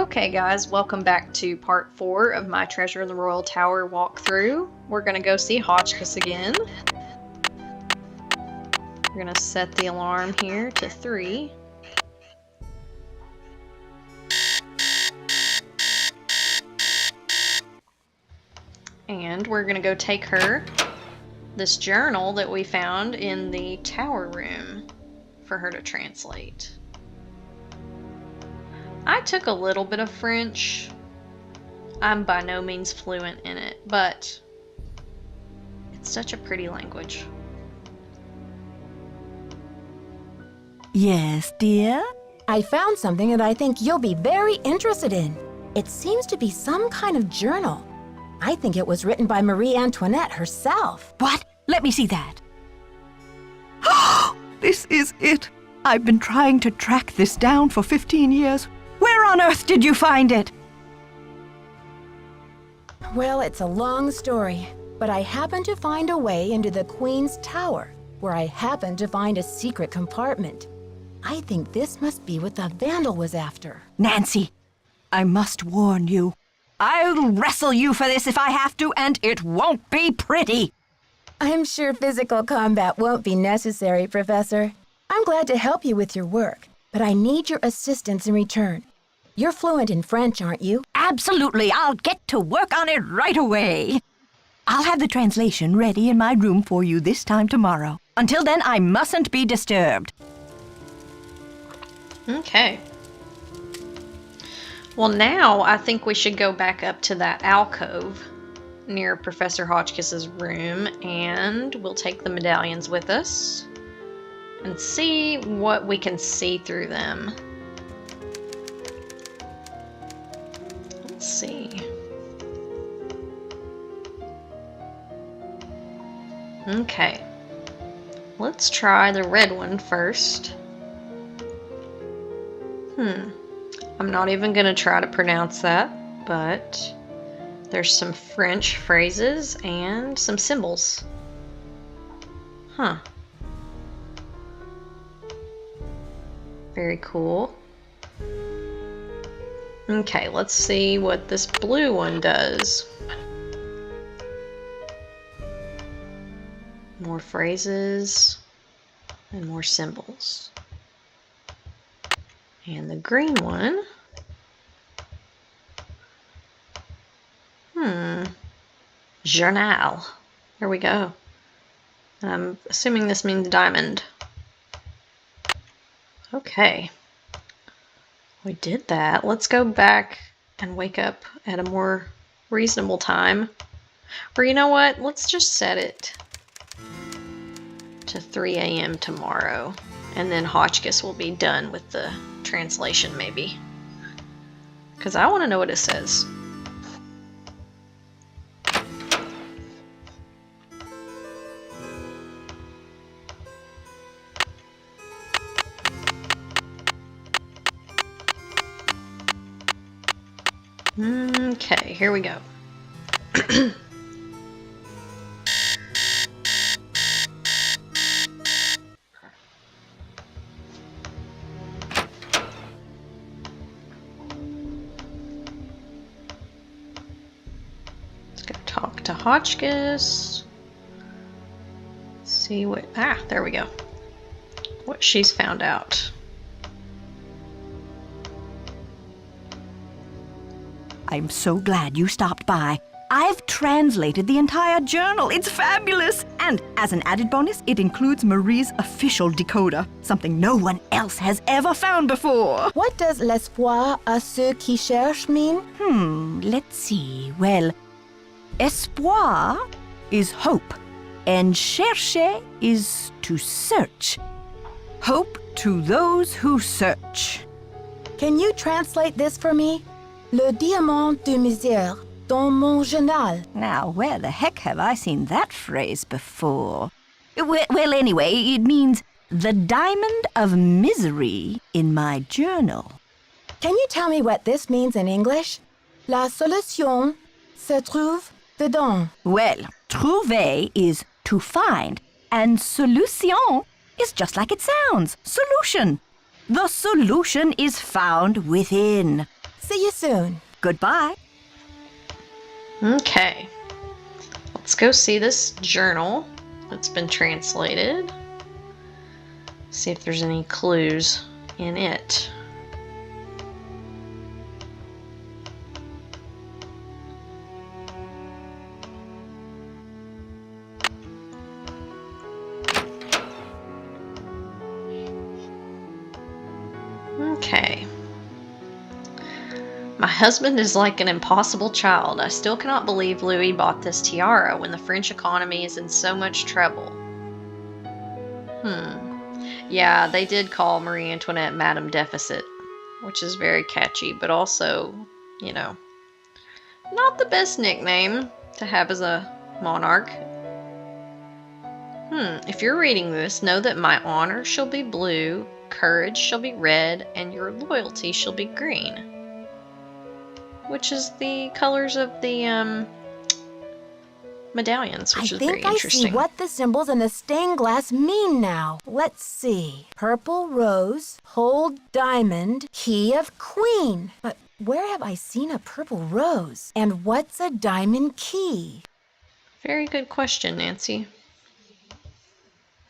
Okay guys, welcome back to part 4 of my Treasure in the Royal Tower walkthrough. We're gonna go see Hotchkiss again. We're gonna set the alarm here to 3. And we're gonna go take her this journal that we found in the tower room for her to translate. I took a little bit of French. I'm by no means fluent in it, but it's such a pretty language. Yes, dear? I found something that I think you'll be very interested in. It seems to be some kind of journal. I think it was written by Marie Antoinette herself. What? Let me see that. This is it. I've been trying to track this down for 15 years. Where on earth did you find it? Well, it's a long story, but I happened to find a way into the Queen's Tower, where I happened to find a secret compartment. I think this must be what the vandal was after. Nancy, I must warn you. I'll wrestle you for this if I have to, and it won't be pretty. I'm sure physical combat won't be necessary, Professor. I'm glad to help you with your work, but I need your assistance in return. You're fluent in French, aren't you? Absolutely. I'll get to work on it right away. I'll have the translation ready in my room for you this time tomorrow. Until then, I mustn't be disturbed. Okay. Well, now I think we should go back up to that alcove near Professor Hotchkiss's room, and we'll take the medallions with us and see what we can see through them. Let's see. Okay. Let's try the red one first. I'm not even gonna try to pronounce that, but there's some French phrases and some symbols. Huh. Very cool. Okay, let's see what this blue one does. More phrases and more symbols. And the green one, journal. There we go. I'm assuming this means diamond. Okay. We did that. Let's go back and wake up at a more reasonable time. Or you know what? Let's just set it to 3 a.m. tomorrow. And then Hotchkiss will be done with the translation, maybe. Because I want to know what it says. Okay, here we go. Talk to Hotchkiss. See what... there we go. What she's found out. I'm so glad you stopped by. I've translated the entire journal. It's fabulous! And as an added bonus, it includes Marie's official decoder, something no one else has ever found before. What does l'espoir à ceux qui cherchent mean? Let's see. Well, espoir is hope, and chercher is to search. Hope to those who search. Can you translate this for me? Le diamant de misère dans mon journal. Now, where the heck have I seen that phrase before? Well, anyway, it means the diamond of misery in my journal. Can you tell me what this means in English? La solution se trouve dedans. Well, trouver is to find, and solution is just like it sounds, solution. The solution is found within. See you soon. Goodbye. Okay. Let's go see this journal that's been translated. See if there's any clues in it. Okay. My husband is like an impossible child. I still cannot believe Louis bought this tiara when the French economy is in so much trouble. Yeah, they did call Marie Antoinette Madame Deficit, which is very catchy, but also, you know, not the best nickname to have as a monarch. If you're reading this, know that my honor shall be blue, courage shall be red, and your loyalty shall be green. Which is the colors of the medallions, which is very I interesting. see what the symbols in the stained glass mean now. Let's see. Purple rose, hold diamond, key of queen. But where have I seen a purple rose? And what's a diamond key? Very good question, Nancy.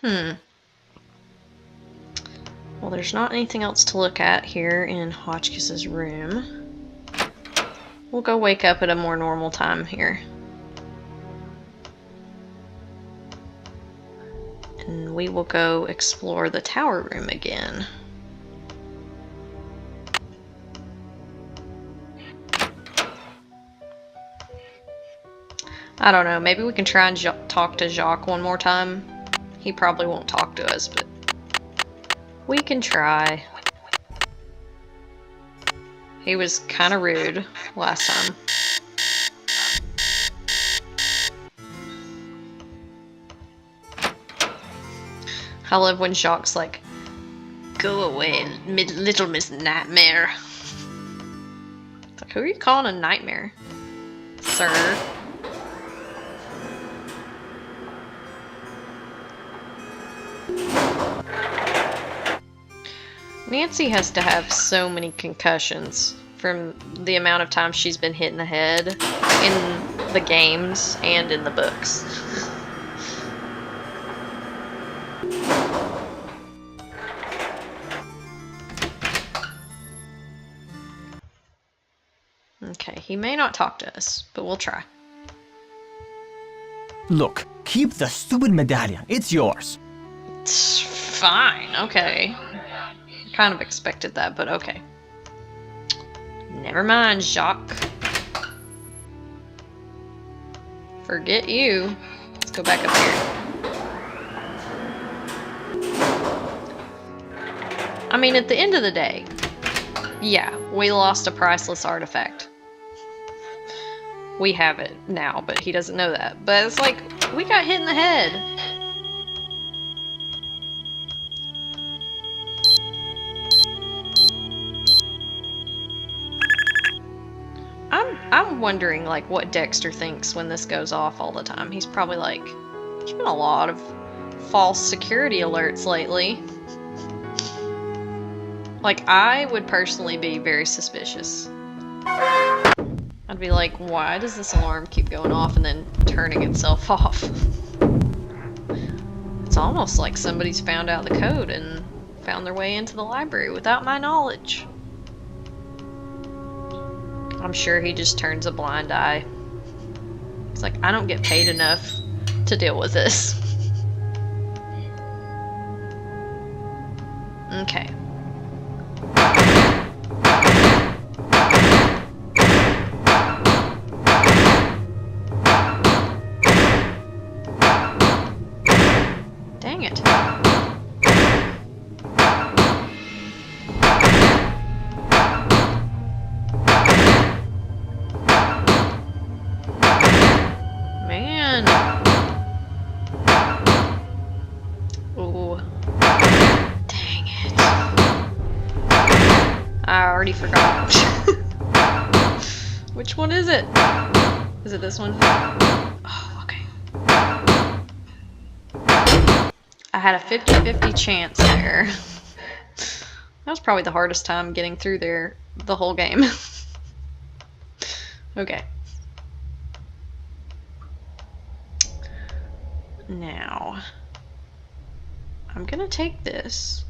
Well, there's not anything else to look at here in Hotchkiss's room. We'll go wake up at a more normal time here. And we will go explore the tower room again. I don't know, maybe we can try and talk to Jacques one more time. He probably won't talk to us, but we can try. He was kind of rude last time. I love when Jacques' like, go away, little Miss Nightmare. It's like, who are you calling a nightmare, sir? Nancy has to have so many concussions from the amount of times she's been hit in the head in the games and in the books. Okay, he may not talk to us, but we'll try. Look, keep the stupid medallion. It's yours. It's fine, okay. Kind of expected that, but okay. Never mind, Jacques. Forget you. Let's go back up here. I mean, at the end of the day, yeah, we lost a priceless artifact. We have it now, but he doesn't know that. But it's like, we got hit in the head. I'm wondering, like, what Dexter thinks when this goes off all the time. He's probably like, there's been a lot of false security alerts lately. Like, I would personally be very suspicious. I'd be like, why does this alarm keep going off and then turning itself off? It's almost like somebody's found out the code and found their way into the library without my knowledge. I'm sure he just turns a blind eye. He's like, I don't get paid enough to deal with this. Okay. Dang it. Man. Ooh. Dang it. I already forgot. Which one is it? Is it this one? Oh, okay. I had a 50-50 chance there. That was probably the hardest time getting through there the whole game. Okay. Now, I'm gonna take this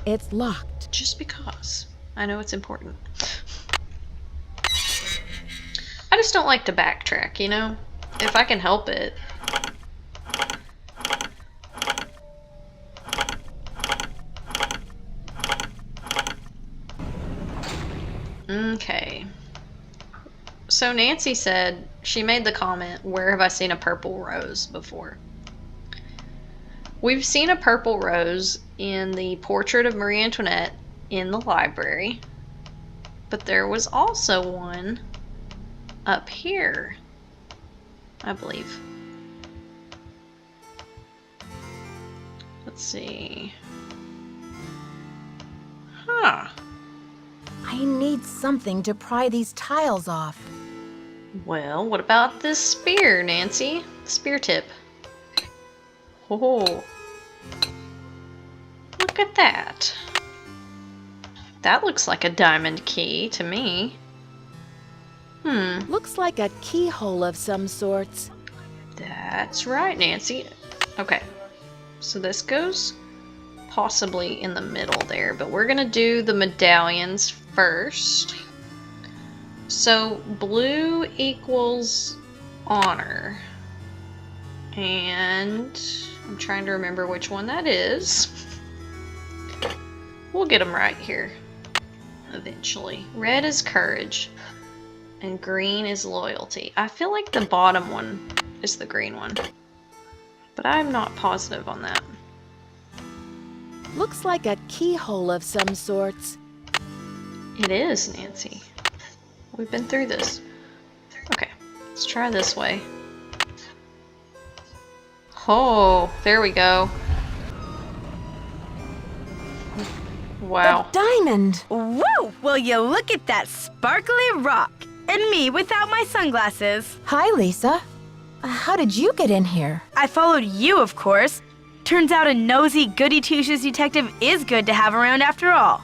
It's locked. just because I know it's important. I just don't like to backtrack, you know? If I can help it. Okay. So Nancy said, she made the comment, where have I seen a purple rose before? We've seen a purple rose in the portrait of Marie Antoinette in the library, but there was also one up here, I believe. Let's see. Huh. I need something to pry these tiles off. Well, what about this spear, Nancy? Spear tip. Oh. Look at that. That looks like a diamond key to me. Looks like a keyhole of some sorts. That's right, Nancy. Okay. So this goes possibly in the middle there, but we're gonna do the medallions first. So blue equals honor. And I'm trying to remember which one that is. We'll get them right here eventually. Red is courage. And green is loyalty. I feel like the bottom one is the green one. But I'm not positive on that. Looks like a keyhole of some sorts. It is, Nancy. We've been through this. Okay, let's try this way. Oh, there we go. Wow. A diamond! Whoa! Will you look at that sparkly rock? And me without my sunglasses. Hi, Lisa. How did you get in here? I followed you, of course. Turns out a nosy, goody-two-shoes detective is good to have around after all.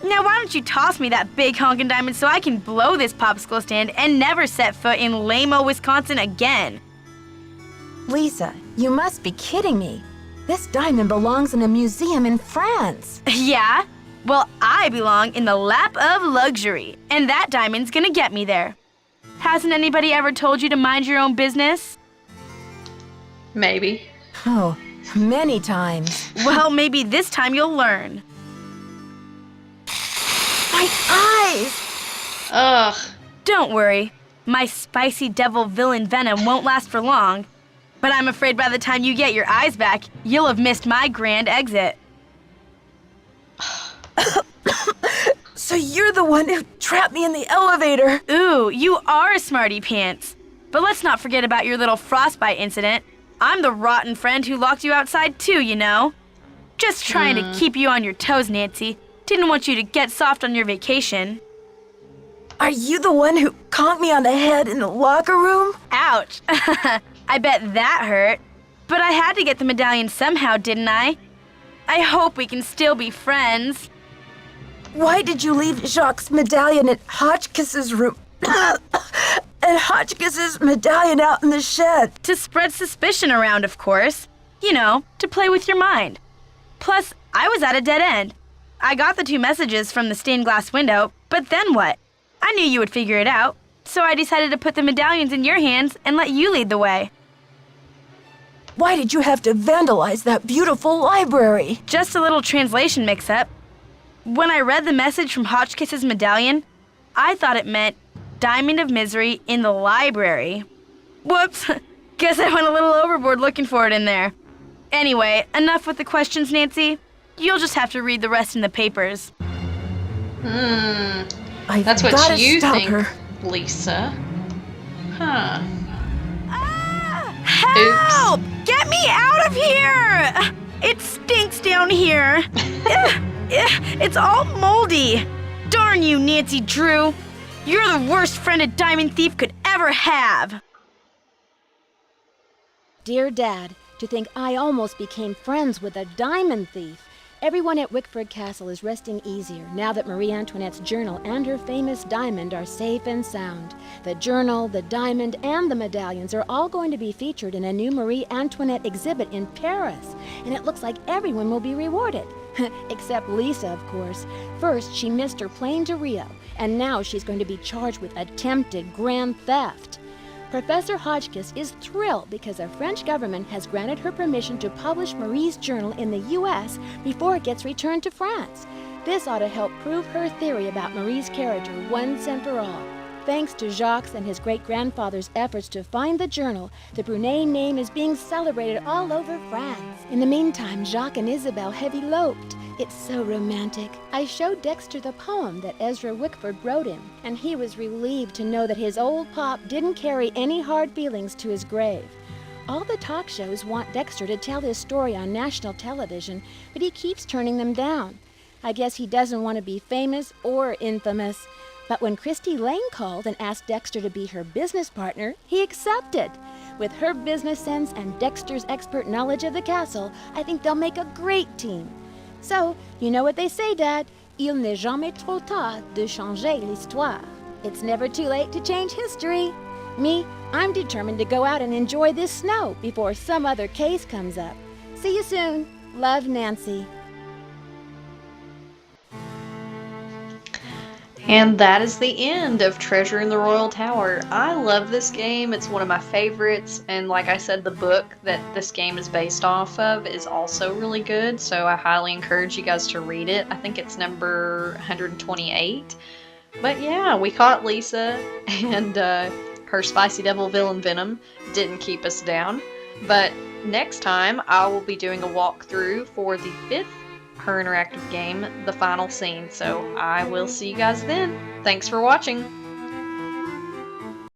Now, why don't you toss me that big honkin' diamond so I can blow this popsicle stand and never set foot in lame-o Wisconsin again? Lisa, you must be kidding me. This diamond belongs in a museum in France. Yeah? Well, I belong in the lap of luxury, and that diamond's gonna get me there. Hasn't anybody ever told you to mind your own business? Maybe. Oh, many times. Well, maybe this time you'll learn. My eyes! Ugh. Don't worry. My spicy devil villain venom won't last for long. But I'm afraid by the time you get your eyes back, you'll have missed my grand exit. So you're the one who trapped me in the elevator. Ooh, you are a smarty pants. But let's not forget about your little frostbite incident. I'm the rotten friend who locked you outside too, you know. Just trying to keep you on your toes, Nancy. Didn't want you to get soft on your vacation. Are you the one who conked me on the head in the locker room? Ouch. I bet that hurt. But I had to get the medallion somehow, didn't I? I hope we can still be friends. Why did you leave Jacques' medallion at Hotchkiss's room? And Hotchkiss's medallion out in the shed? To spread suspicion around, of course. You know, to play with your mind. Plus, I was at a dead end. I got the 2 messages from the stained glass window, but then what? I knew you would figure it out, so I decided to put the medallions in your hands and let you lead the way. Why did you have to vandalize that beautiful library? Just a little translation mix-up. When I read the message from Hotchkiss's medallion, I thought it meant Diamond of Misery in the library. Whoops, guess I went a little overboard looking for it in there. Anyway, enough with the questions, Nancy. You'll just have to read the rest in the papers. That's what gotta you stop think, her. Lisa. Huh. Help! Get me out of here! It stinks down here. It's all moldy. Darn you, Nancy Drew. You're the worst friend a diamond thief could ever have. Dear Dad, to think I almost became friends with a diamond thief. Everyone at Wickford Castle is resting easier now that Marie Antoinette's journal and her famous diamond are safe and sound. The journal, the diamond, and the medallions are all going to be featured in a new Marie Antoinette exhibit in Paris, and it looks like everyone will be rewarded. Except Lisa, of course. First, she missed her plane to Rio, and now she's going to be charged with attempted grand theft. Professor Hotchkiss is thrilled because the French government has granted her permission to publish Marie's journal in the U.S. before it gets returned to France. This ought to help prove her theory about Marie's character once and for all. Thanks to Jacques and his great-grandfather's efforts to find the journal, the Brunet name is being celebrated all over France. In the meantime, Jacques and Isabel have eloped. It's so romantic. I showed Dexter the poem that Ezra Wickford wrote him, and he was relieved to know that his old pop didn't carry any hard feelings to his grave. All the talk shows want Dexter to tell his story on national television, but he keeps turning them down. I guess he doesn't want to be famous or infamous. But when Christy Lane called and asked Dexter to be her business partner, he accepted. With her business sense and Dexter's expert knowledge of the castle, I think they'll make a great team. So, you know what they say, Dad. Il n'est jamais trop tard de changer l'histoire. It's never too late to change history. Me, I'm determined to go out and enjoy this snow before some other case comes up. See you soon. Love, Nancy. And that is the end of Treasure in the Royal Tower. I love this game. It's one of my favorites. And like I said, the book that this game is based off of is also really good. So I highly encourage you guys to read it. I think it's number 128. But yeah, we caught Lisa, and her spicy devil villain venom didn't keep us down. But next time I will be doing a walkthrough for the 5th Her interactive game, The Final Scene. So I will see you guys then. Thanks for watching.